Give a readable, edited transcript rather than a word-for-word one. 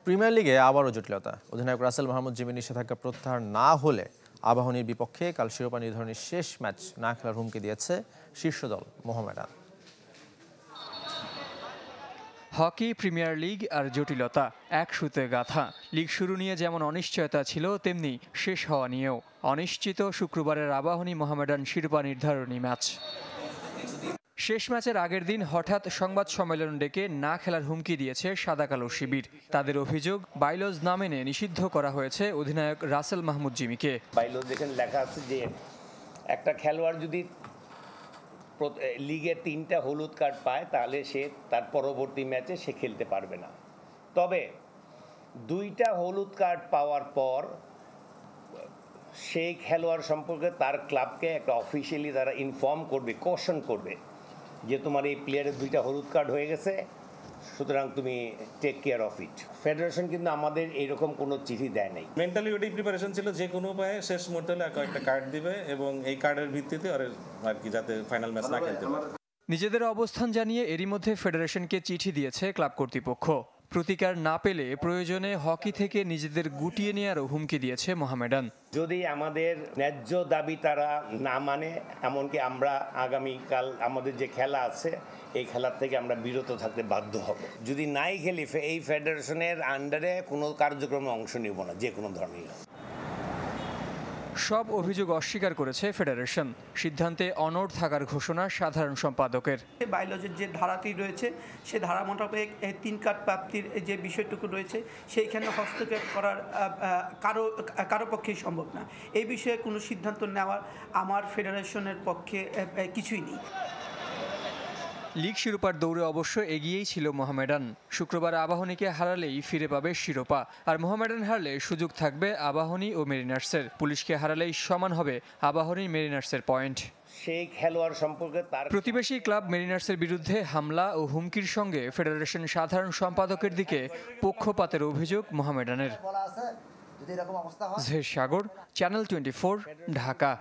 Premier লিগে আবারও জটিলতা। অধিনায়ক রাসেল মাহমুদ জিমি নিষেধাজ্ঞা প্রত্যাহার না হলে আবাহনীর বিপক্ষে কাল শিরোপা নির্ধারণী শেষ ম্যাচ না খেলার হুমকি দিয়েছে শীর্ষ দল মোহামেডান। হকি প্রিমিয়ার লিগ আর জটিলতা এক সুতে গাঁথা। লিগ শুরু নিয়ে যেমন অনিশ্চয়তা ছিল, তেমনি শেষ হওয়া নিয়েও অনিশ্চিত শুক্রবারের আবাহনী মোহামেডান শিরোপা নির্ধারণী ম্যাচ। শেষ ম্যাচের আগের দিন হঠাৎ সংবাদ সম্মেলন ডেকে না খেলার হুমকি দিয়েছে সাদা কালো শিবির। তাদের অভিযোগ, বাইলজ না মেনে নিষিদ্ধ করা হয়েছে অধিনায়ক রাসেল মাহমুদ জিমিকে। বাইলজ যেখানে লেখা আছে যে একটা খেলোয়াড় যদি লিগে 3টা হলুদ কার্ড পায় তাহলে সে তার পরবর্তী ম্যাচে সে খেলতে পারবে না। তবে 2টা হলুদ কার্ড পাওয়ার পর সেই খেলোয়াড় সম্পর্কে তার ক্লাবকে একটা অফিসিয়ালি তারা ইনফর্ম করবে, কোশন করবে যে তোমার এই প্লেয়ারের 2টা হলুদ কার্ড হয়ে গেছে, সুতরাং তুমি take care of it. Federation কিন্তু আমাদের এইরকম কোনো চিঠি দেয় নাই। মেন্টালি ওটাই প্রিপারেশন ছিল যে কোনো উপায়ে শেষ মুহূর্তে হলে কয়েকটা কার্ড দিবে এবং এই কার্ডের ভিত্তিতে আর কি যাতে ফাইনাল ম্যাচ না খেলতে পারে। নিজেদের অবস্থান জানিয়ে এরই মধ্যে ফেডারেশনকে চিঠি দিয়েছে ক্লাব কর্তৃপক্ষ। প্রতিকার না পেলে প্রয়োজনে হকি থেকে নিজেদের গুটিয়ে নেওয়ারও হুমকি দিয়েছে মোহামেডান। যদি আমাদের ন্যায্য দাবি তারা না মানে, এমনকি আমরা আগামীকাল আমাদের যে খেলা আছে এই খেলার থেকে আমরা বিরত থাকতে বাধ্য হব। যদি নাই খেলি এই ফেডারেশনের আন্ডারে কোনো কার্যক্রমে অংশ নিব না, যে কোনো ধরনের। সব অভিযোগ অস্বীকার করেছে ফেডারেশন। সিদ্ধান্তে অনড় থাকার ঘোষণা সাধারণ সম্পাদকের। বাইলজের যে ধারাটি রয়েছে সে ধারা মোতাবেক 3 কার্ড প্রাপ্তির যে বিষয়টুকু রয়েছে সেইখানে হস্তক্ষেপ করার কারো পক্ষেই সম্ভব না। এই বিষয়ে কোনো সিদ্ধান্ত নেওয়ার আমার ফেডারেশনের পক্ষে কিছুই নেই। লিগ শিরোপার দৌড়ে অবশ্য এগিয়েই ছিল মোহামেডান। শুক্রবার আবাহনীকে হারালেই ফিরে পাবে শিরোপা, আর মোহামেডান হারলে সুযোগ থাকবে আবাহনী ও মেরিনার্সের। পুলিশকে হারালেই সমান হবে আবাহনী মেরিনার্সের পয়েন্ট। সেই খেলোয়াড় সম্পর্কে তার প্রতিবেশী ক্লাব মেরিনার্সের বিরুদ্ধে হামলা ও হুমকির সঙ্গে ফেডারেশন সাধারণ সম্পাদকের দিকে পক্ষপাতের অভিযোগ মোহামেডানের। জহির সাগর, চ্যানেল 24, ঢাকা।